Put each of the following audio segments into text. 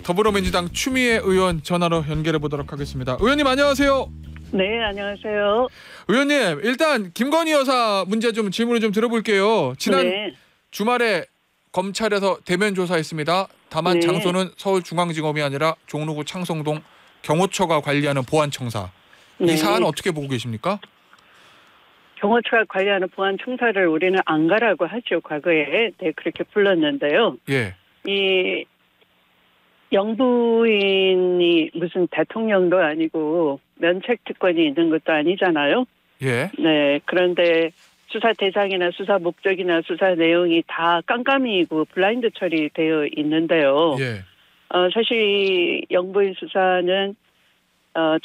더불어민주당 추미애 의원 전화로 연결해 보도록 하겠습니다. 의원님 안녕하세요. 네, 안녕하세요. 의원님 일단 김건희 여사 문제 좀 질문을 좀 들어볼게요. 지난 네. 주말에 검찰에서 대면 조사했습니다. 다만 네. 장소는 서울중앙지검이 아니라 종로구 창성동 경호처가 관리하는 보안청사. 네. 이 사안 어떻게 보고 계십니까? 경호처가 관리하는 보안청사를 우리는 안가라고 하죠. 과거에 그렇게 불렀는데요. 예. 이 영부인이 무슨 대통령도 아니고 면책특권이 있는 것도 아니잖아요. 예. 네. 그런데 수사 대상이나 수사 목적이나 수사 내용이 다 깜깜이고 블라인드 처리되어 있는데요. 예. 사실 영부인 수사는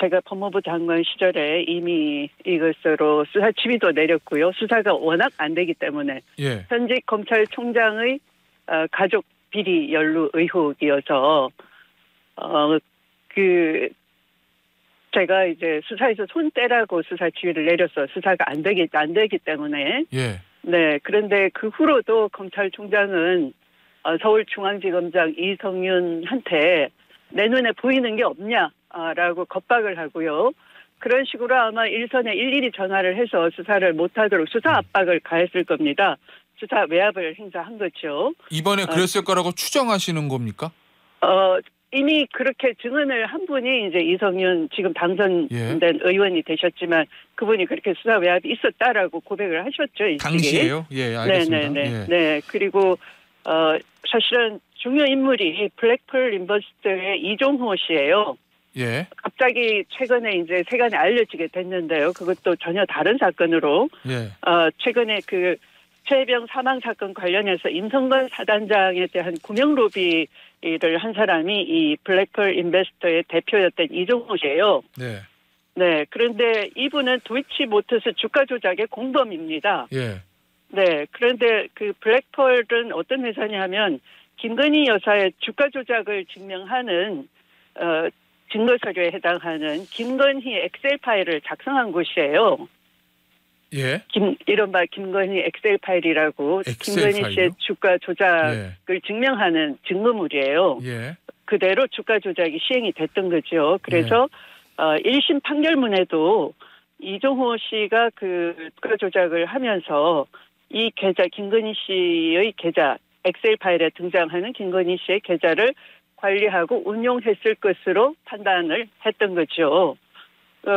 제가 법무부 장관 시절에 이미 이것으로 수사 지휘도 내렸고요. 수사가 워낙 안 되기 때문에 예. 현직 검찰총장의 가족 비리 연루 의혹이어서 제가 이제 수사에서 손 떼라고 수사 지휘를 내렸어. 수사가 안 되기 때문에. 예. 네. 그런데 그 후로도 검찰총장은 서울중앙지검장 이성윤한테 내 눈에 보이는 게 없냐라고 겁박을 하고요. 그런 식으로 아마 일선에 일일이 전화를 해서 수사를 못하도록 수사 압박을 가했을 겁니다. 수사 외압을 행사한 거죠. 이번에 그랬을 거라고 추정하시는 겁니까? 이미 그렇게 증언을 한 분이 이제 이성윤 지금 당선된 예. 의원이 되셨지만 그분이 그렇게 수사 외압이 있었다라고 고백을 하셨죠. 일찍이. 당시에요? 예, 알겠습니다. 네네네. 예. 네. 그리고 사실은 중요 인물이 블랙펄 인버스트의 이종호 씨예요. 예. 갑자기 최근에 이제 세간에 알려지게 됐는데요. 그것도 전혀 다른 사건으로 예. 최근에 그 최혜병 사망 사건 관련해서 임성건 사단장에 대한 구명 로비를 한 사람이 이 블랙펄 인베스터의 대표였던 이종호 씨예요. 네. 네. 그런데 이분은 도이치모터스 주가 조작의 공범입니다. 예. 네. 그런데 그 블랙펄은 어떤 회사냐면 김건희 여사의 주가 조작을 증명하는 증거 서류에 해당하는 김건희 엑셀 파일을 작성한 곳이에요. 예. 이른바 김건희 엑셀 파일이라고 엑셀 김건희 씨의 주가 조작을 증명하는 증거물이에요. 예. 그대로 주가 조작이 시행이 됐던 거죠. 그래서 1심 판결문에도 이종호 씨가 그 주가 조작을 하면서 이 계좌 김건희 씨의 계좌 엑셀 파일에 등장하는 김건희 씨의 계좌를 관리하고 운용했을 것으로 판단을 했던 거죠.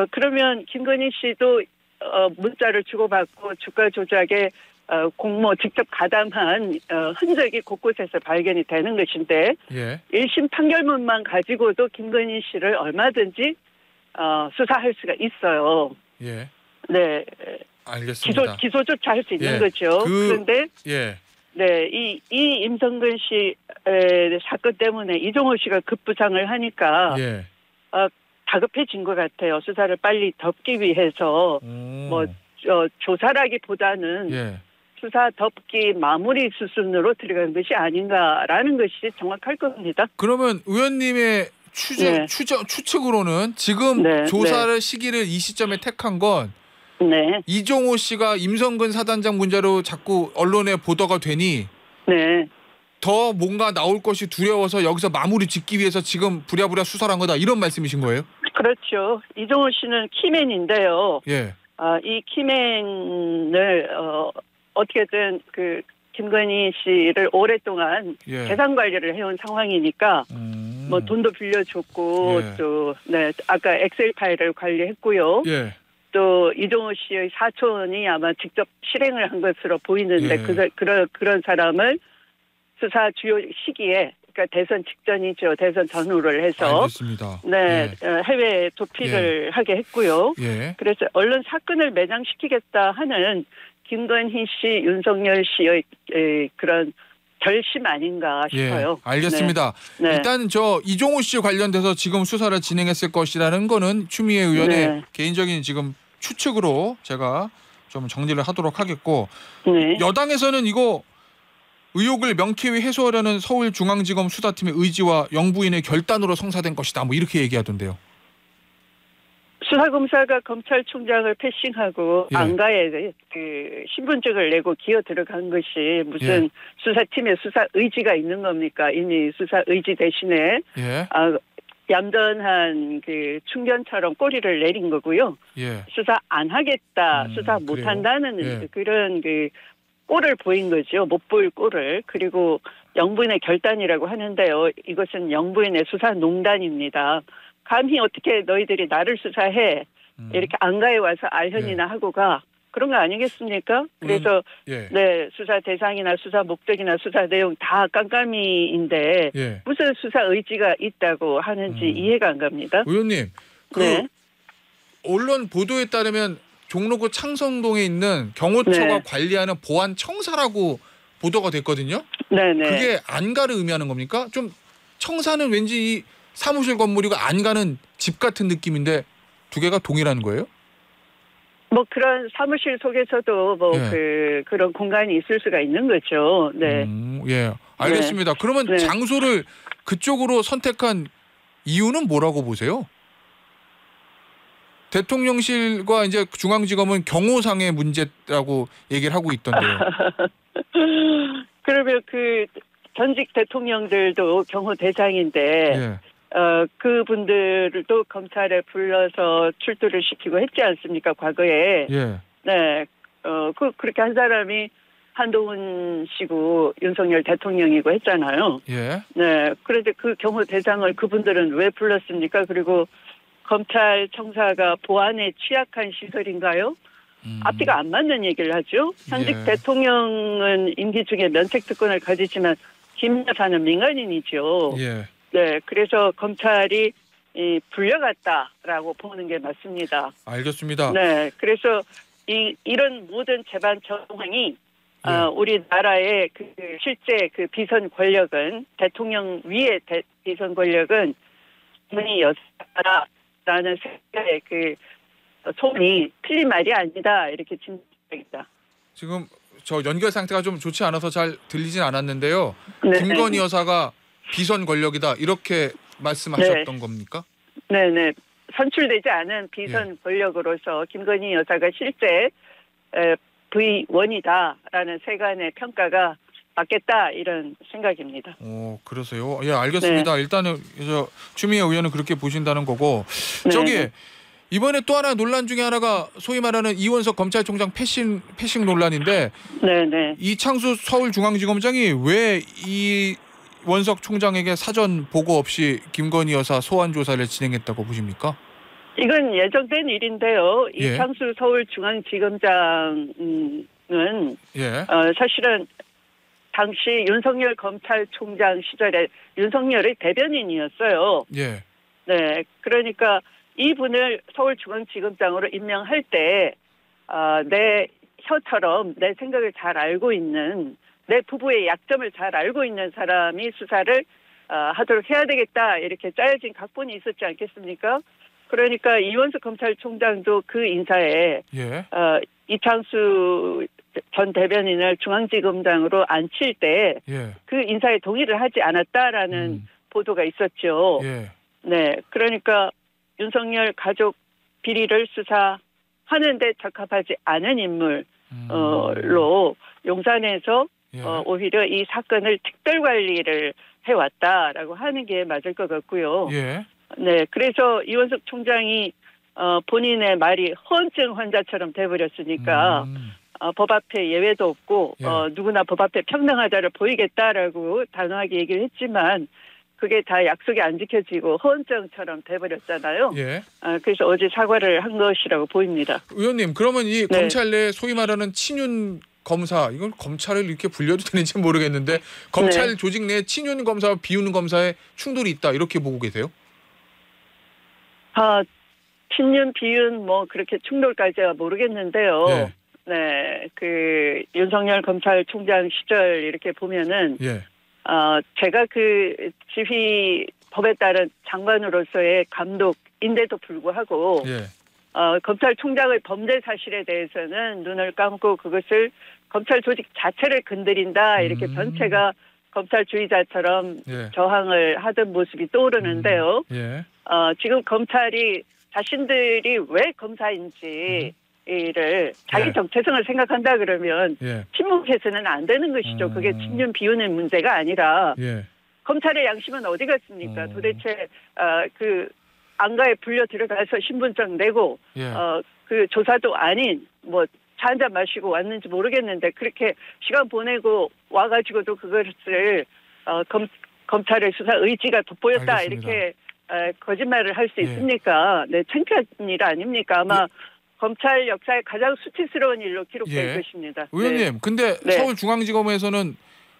그러면 김건희 씨도 문자를 주고받고 주가 조작에 공모 직접 가담한 흔적이 곳곳에서 발견이 되는 것인데 예. 1심 판결문만 가지고도 김건희 씨를 얼마든지 수사할 수가 있어요. 예. 네. 알겠습니다. 기소조차 할 수 있는 예. 거죠. 그런데 예. 네, 이 임성근 씨 사건 때문에 이종호 씨가 급부상을 하니까 예. 다급해진 것 같아요. 수사를 빨리 덮기 위해서 조사라기보다는 예. 수사 덮기 마무리 수순으로 들어간 것이 아닌가라는 것이 정확할 겁니다. 그러면 의원님의 추측으로는 지금 조사를 시기를 이 시점에 택한 건 이종호 씨가 임성근 사단장 문제로 자꾸 언론에 보도가 되니 더 뭔가 나올 것이 두려워서 여기서 마무리 짓기 위해서 지금 부랴부랴 수사를 한 거다 이런 말씀이신 거예요? 그렇죠. 이종호 씨는 키맨인데요. 예. 이 키맨을 어떻게든 그 김건희 씨를 오랫동안 재산 관리를 해온 상황이니까 뭐 돈도 빌려줬고 또 아까 엑셀 파일을 관리했고요. 예. 또 이종호 씨의 사촌이 아마 직접 실행을 한 것으로 보이는데 그런 사람을 수사 주요 시기에 그러니까 대선 직전이죠. 대선 전후를 해서 알겠습니다. 해외 도피를 하게 했고요. 그래서 언론 사건을 매장시키겠다 하는 김건희 씨, 윤석열 씨의 그런 결심 아닌가 싶어요. 알겠습니다. 일단 저 이종호 씨 관련돼서 지금 수사를 진행했을 것이라는 거는 추미애 의원의 개인적인 지금 추측으로 제가 좀 정리를 하도록 하겠고 여당에서는 이거 의혹을 명쾌히 해소하려는 서울중앙지검 수사팀의 의지와 영부인의 결단으로 성사된 것이다. 뭐 이렇게 얘기하던데요. 수사검사가 검찰총장을 패싱하고 예. 안가에 그 신분증을 내고 기어 들어간 것이 무슨 예. 수사팀에 수사 의지가 있는 겁니까? 이미 수사 의지 대신에 예. 얌전한 그 충견처럼 꼬리를 내린 거고요. 예. 수사 안 하겠다, 수사 못 그래요? 한다는 예. 그런 그 꼴을 보인 거죠. 못 볼 꼴을. 그리고 영부인의 결단이라고 하는데요. 이것은 영부인의 수사 농단입니다. 감히 어떻게 너희들이 나를 수사해 이렇게 안가에 와서 알현이나 하고 가 그런 거 아니겠습니까? 그래서 예. 네 수사 대상이나 수사 목적이나 수사 내용 다 깜깜이인데 예. 무슨 수사 의지가 있다고 하는지 이해가 안 갑니다. 의원님, 그 네. 언론 보도에 따르면 종로구 창성동에 있는 경호처가 네. 관리하는 보안 청사라고 보도가 됐거든요. 네네. 그게 안가를 의미하는 겁니까? 좀 청사는 왠지 이 사무실 건물이고 안가는 집 같은 느낌인데 두 개가 동일한 거예요? 뭐 그런 사무실 속에서도 뭐 예. 그런 공간이 있을 수가 있는 거죠. 네. 예, 알겠습니다. 네. 그러면 네. 장소를 그쪽으로 선택한 이유는 뭐라고 보세요? 대통령실과 이제 중앙지검은 경호상의 문제라고 얘기를 하고 있던데요. 그러면 그 전직 대통령들도 경호 대상인데 예. 그분들도 검찰에 불러서 출두를 시키고 했지 않습니까? 과거에. 예. 네. 그렇게 한 사람이 한동훈 씨고 윤석열 대통령이고 했잖아요. 예. 네. 그런데 그 경호 대상을 그분들은 왜 불렀습니까? 그리고 검찰청사가 보안에 취약한 시설인가요? 앞뒤가 안 맞는 얘기를 하죠. 현직 예. 대통령은 임기 중에 면책특권을 가지지만 김 여사는 민간인이죠. 예. 네, 그래서 검찰이 불려갔다라고 보는 게 맞습니다. 알겠습니다. 네, 그래서 이런 모든 재반 정황이 예. 우리나라의 그 실제 그 비선 권력은 대통령 위의 비선 권력은 김건희 여사라는 생각의 그 소문이 틀린 말이 아니다 이렇게 진단합니다. 지금 저 연결 상태가 좀 좋지 않아서 잘 들리진 않았는데요. 네. 김건희 여사가 비선 권력이다 이렇게 말씀하셨던 겁니까? 네네. 선출되지 않은 비선 권력으로서 김건희 여사가 실제 V1이다라는 세간의 평가가 맞겠다 이런 생각입니다. 그러세요? 예, 알겠습니다. 네. 일단은 추미애 의원은 그렇게 보신다는 거고 네. 저기 이번에 또 하나 논란 중에 하나가 소위 말하는 이원석 검찰총장 패싱 논란인데 네네. 이창수 서울중앙지검장이 왜 이원석 총장에게 사전 보고 없이 김건희 여사 소환 조사를 진행했다고 보십니까? 이건 예정된 일인데요. 예. 이창수 서울중앙지검장은 사실은 당시 윤석열 검찰총장 시절에 윤석열의 대변인이었어요. 예. 네, 그러니까 이분을 서울중앙지검장으로 임명할 때 내 혀처럼 내 생각을 잘 알고 있는 내 부부의 약점을 잘 알고 있는 사람이 수사를 하도록 해야 되겠다 이렇게 짜여진 각본이 있었지 않겠습니까? 그러니까 이원석 검찰총장도 그 인사에 예. 이창수 전 대변인을 중앙지검장으로 앉힐 때 그 인사에 동의를 하지 않았다라는 보도가 있었죠. 예. 네, 그러니까 윤석열 가족 비리를 수사하는데 적합하지 않은 인물로 용산에서 오히려 이 사건을 특별 관리를 해왔다라고 하는 게 맞을 것 같고요. 예. 네, 그래서 이원석 총장이 본인의 말이 허언증 환자처럼 돼버렸으니까 법 앞에 예외도 없고 누구나 법 앞에 평등하다를 보이겠다라고 단호하게 얘기를 했지만 그게 다 약속이 안 지켜지고 허언증처럼 돼버렸잖아요. 예. 그래서 어제 사과를 한 것이라고 보입니다. 의원님, 그러면 이 검찰 내 소위 말하는 친윤 검사, 이걸 검찰을 이렇게 불려도 되는지 모르겠는데 검찰 조직 내 친윤 검사와 비윤 검사의 충돌이 있다 이렇게 보고 계세요? 친윤 비윤 뭐 그렇게 충돌까지は모르겠는데요. 네, 그 윤석열 검찰총장 시절 이렇게 보면은 제가 그 지휘 법에 따른 장관으로서의 감독인데도 불구하고 검찰총장의 범죄 사실에 대해서는 눈을 감고 그것을 검찰 조직 자체를 건드린다 이렇게 전체가 검찰주의자처럼 저항을 하던 모습이 떠오르는데요. 지금 검찰이 자신들이 왜 검사인지 를 자기 정체성을 생각한다 그러면 침묵해서는 안 되는 것이죠. 그게 친윤 비윤의 문제가 아니라 검찰의 양심은 어디 갔습니까? 도대체 그 안가에 불려 들어가서 신분증 내고 그 조사도 아닌 뭐 차 한잔 마시고 왔는지 모르겠는데 그렇게 시간 보내고 와가지고도 그것을 검찰의 수사 의지가 돋보였다. 알겠습니다. 이렇게 거짓말을 할 수 있습니까? 네, 창피한 일 아닙니까? 아마 검찰 역사의 가장 수치스러운 일로 기록될 것입니다. 의원님, 근데 서울중앙지검에서는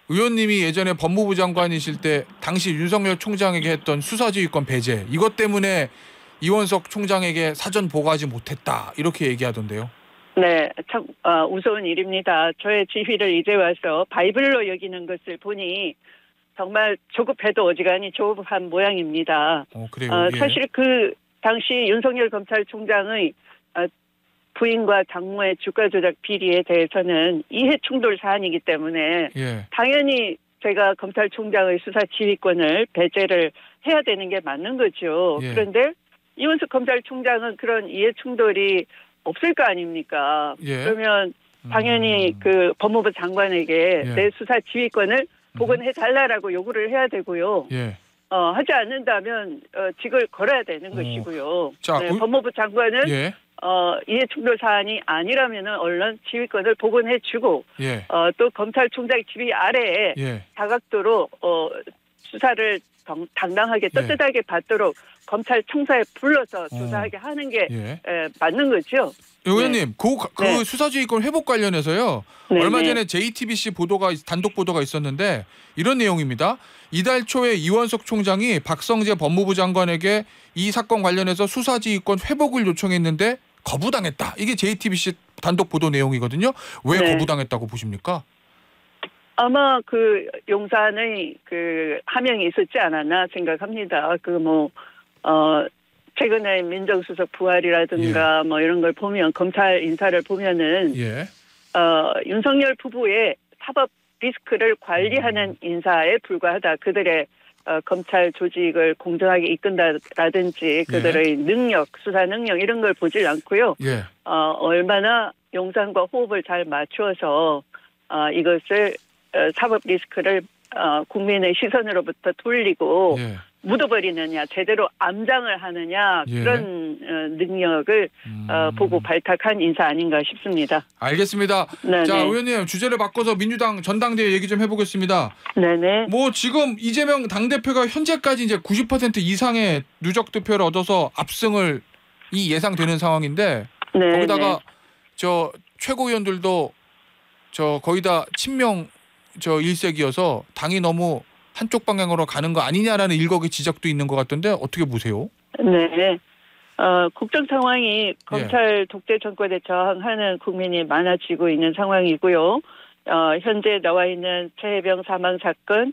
의원님이 예전에 법무부 장관이실 때 당시 윤석열 총장에게 했던 수사지휘권 배제 이것 때문에 이원석 총장에게 사전 보고하지 못했다 이렇게 얘기하던데요. 네, 참 우스운 일입니다. 저의 지휘를 이제 와서 바이블로 여기는 것을 보니 정말 조급해도 어지간히 조급한 모양입니다. 그래요? 사실 그 당시 윤석열 검찰총장의 부인과 장모의 주가 조작 비리에 대해서는 이해 충돌 사안이기 때문에 당연히 제가 검찰총장의 수사 지휘권을 배제를 해야 되는 게 맞는 거죠. 그런데 이원석 검찰총장은 그런 이해 충돌이 없을 거 아닙니까? 그러면 당연히 그 법무부 장관에게 내 수사 지휘권을 복원해 달라라고 요구를 해야 되고요. 하지 않는다면 직을 걸어야 되는 것이고요. 자, 법무부 장관은 이해 충돌 사안이 아니라면은 얼른 지휘권을 복원해주고 또 검찰총장 지휘 아래에 다각도로 수사를 당당하게 떳떳하게 받도록 검찰청사에 불러서 조사하게 하는 게 맞는 거죠. 의원님, 그 수사지휘권 회복 관련해서요. 얼마 전에 JTBC 단독 보도가 있었는데 이런 내용입니다. 이달 초에 이원석 총장이 박성재 법무부 장관에게 이 사건 관련해서 수사지휘권 회복을 요청했는데 거부당했다. 이게 JTBC 단독 보도 내용이거든요. 왜 거부당했다고 보십니까? 아마 그 용산의 그 하명이 있었지 않았나 생각합니다. 최근에 민정수석 부활이라든가 뭐 이런 걸 보면 검찰 인사를 보면은 윤석열 부부의 사법 리스크를 관리하는 인사에 불과하다. 그들의 검찰 조직을 공정하게 이끈다라든지 그들의 능력, 수사 능력 이런 걸 보질 않고요. 얼마나 용산과 호흡을 잘 맞추어서 이것을 사법 리스크를 국민의 시선으로부터 돌리고 묻어버리느냐, 제대로 암장을 하느냐 그런 능력을 보고 발탁한 인사 아닌가 싶습니다. 알겠습니다. 자, 의원님 주제를 바꿔서 민주당 전당대회 얘기 좀 해보겠습니다. 뭐 지금 이재명 당대표가 현재까지 이제 90% 이상의 누적 득표를 얻어서 압승을 예상되는 상황인데 거기다가 저 최고위원들도 거의 다 친명 일색이어서 당이 너무 한쪽 방향으로 가는 거 아니냐라는 일각의 지적도 있는 것 같던데 어떻게 보세요? 국정 상황이 검찰 독재 정권에 저항하는 국민이 많아지고 있는 상황이고요. 현재 나와 있는 최혜병 사망 사건,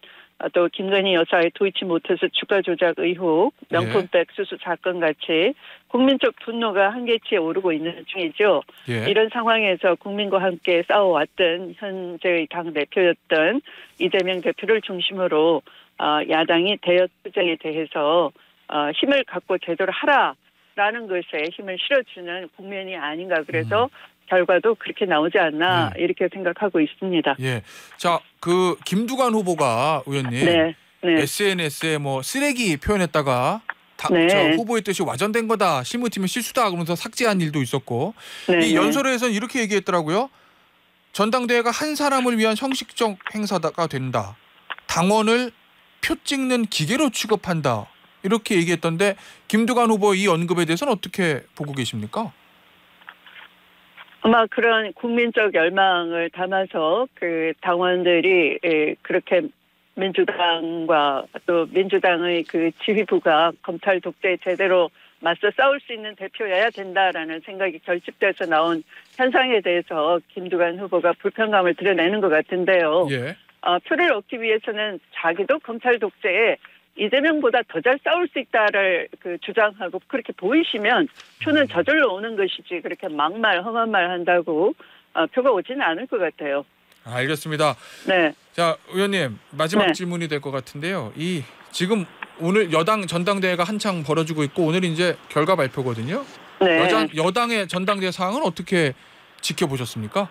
또 김건희 여사의 도이치모터스 주가 조작 의혹, 명품백 수수 사건 같이 국민적 분노가 한계치에 오르고 있는 중이죠. 이런 상황에서 국민과 함께 싸워왔던 현재의 당대표였던 이재명 대표를 중심으로 야당이 대여 투쟁에 대해서 힘을 갖고 제대로 하라라는 것에 힘을 실어주는 국면이 아닌가. 그래서 결과도 그렇게 나오지 않나 이렇게 생각하고 있습니다. 자, 그 김두관 후보가 의원님 SNS에 뭐 쓰레기 표현했다가 저 후보의 뜻이 와전된 거다, 실무팀의 실수다 그러면서 삭제한 일도 있었고 이 연설에서는 이렇게 얘기했더라고요. 전당대회가 한 사람을 위한 형식적 행사가 된다. 당원을 표 찍는 기계로 취급한다. 이렇게 얘기했던데 김두관 후보의 이 언급에 대해서는 어떻게 보고 계십니까? 아마 그런 국민적 열망을 담아서 그 당원들이 그렇게 민주당과 또 민주당의 그 지휘부가 검찰 독재에 제대로 맞서 싸울 수 있는 대표여야 된다라는 생각이 결집돼서 나온 현상에 대해서 김두관 후보가 불편감을 드러내는 것 같은데요. 표를 얻기 위해서는 자기도 검찰 독재에 이재명보다 더 잘 싸울 수 있다를 주장하고 그렇게 보이시면 표는 저절로 오는 것이지 그렇게 막말 험한 말 한다고 표가 오지는 않을 것 같아요. 알겠습니다. 자, 의원님 마지막 질문이 될 것 같은데요. 이 지금 오늘 여당 전당대회가 한창 벌어지고 있고 오늘 이제 결과 발표거든요. 네. 여당의 전당대회 사항은 어떻게 지켜보셨습니까?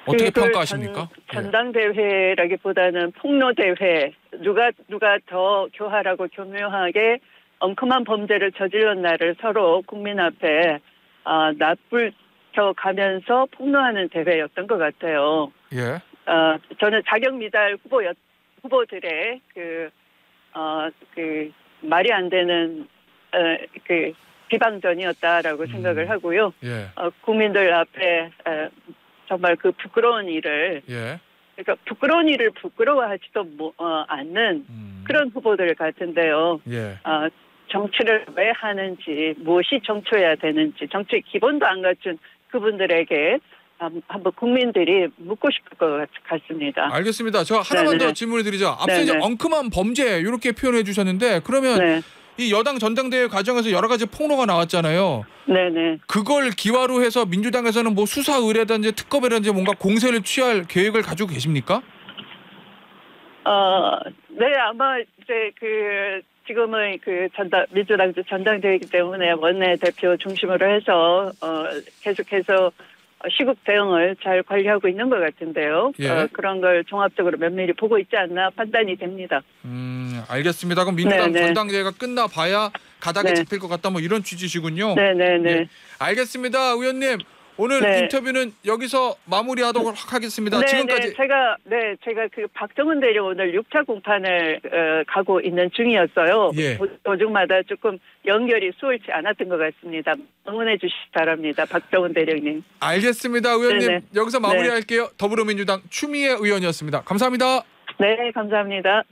어떻게 평가하십니까? 전당대회라기보다는 폭로대회, 누가 더 교활하고 교묘하게 엉큼한 범죄를 저질렀 나를 서로 국민 앞에 납불켜 가면서 폭로하는 대회였던 것 같아요. 예. 저는 자격 미달 후보들의 말이 안 되는 비방전이었다라고 생각을 하고요. 예. 국민들 앞에 정말 그 부끄러운 일을, 예. 그러니까 부끄러운 일을 부끄러워하지도 않는 그런 후보들 같은데요. 예. 정치를 왜 하는지, 무엇이 정초해야 되는지, 정치의 기본도 안 갖춘 그분들에게 한번 국민들이 묻고 싶을 것 같습니다. 알겠습니다. 저 하나만 더 질문을 드리죠. 앞서 이제 엉큼한 범죄 이렇게 표현해 주셨는데 그러면 이 여당 전당대회 과정에서 여러 가지 폭로가 나왔잖아요. 네네. 그걸 기화로 해서 민주당에서는 뭐 수사 의뢰든지 특검이라든지 뭔가 공세를 취할 계획을 가지고 계십니까? 네, 아마 이제 지금의 민주당 전당대회이기 때문에 원내대표 중심으로 해서 계속해서 시국 대응을 잘 관리하고 있는 것 같은데요. 예. 그런 걸 종합적으로 면밀히 보고 있지 않나 판단이 됩니다. 알겠습니다. 그럼 민주당 전당대회가 끝나봐야 가닥이 잡힐 것 같다 뭐 이런 취지시군요. 네네네. 예. 알겠습니다. 의원님. 오늘 인터뷰는 여기서 마무리하도록 하겠습니다. 지금까지 제가 그 박정훈 대령 오늘 6차 공판을 가고 있는 중이었어요. 예. 도중마다 조금 연결이 수월치 않았던 것 같습니다. 응원해 주시기 바랍니다. 박정훈 대령님. 알겠습니다. 의원님 여기서 마무리할게요. 더불어민주당 추미애 의원이었습니다. 감사합니다. 네, 감사합니다.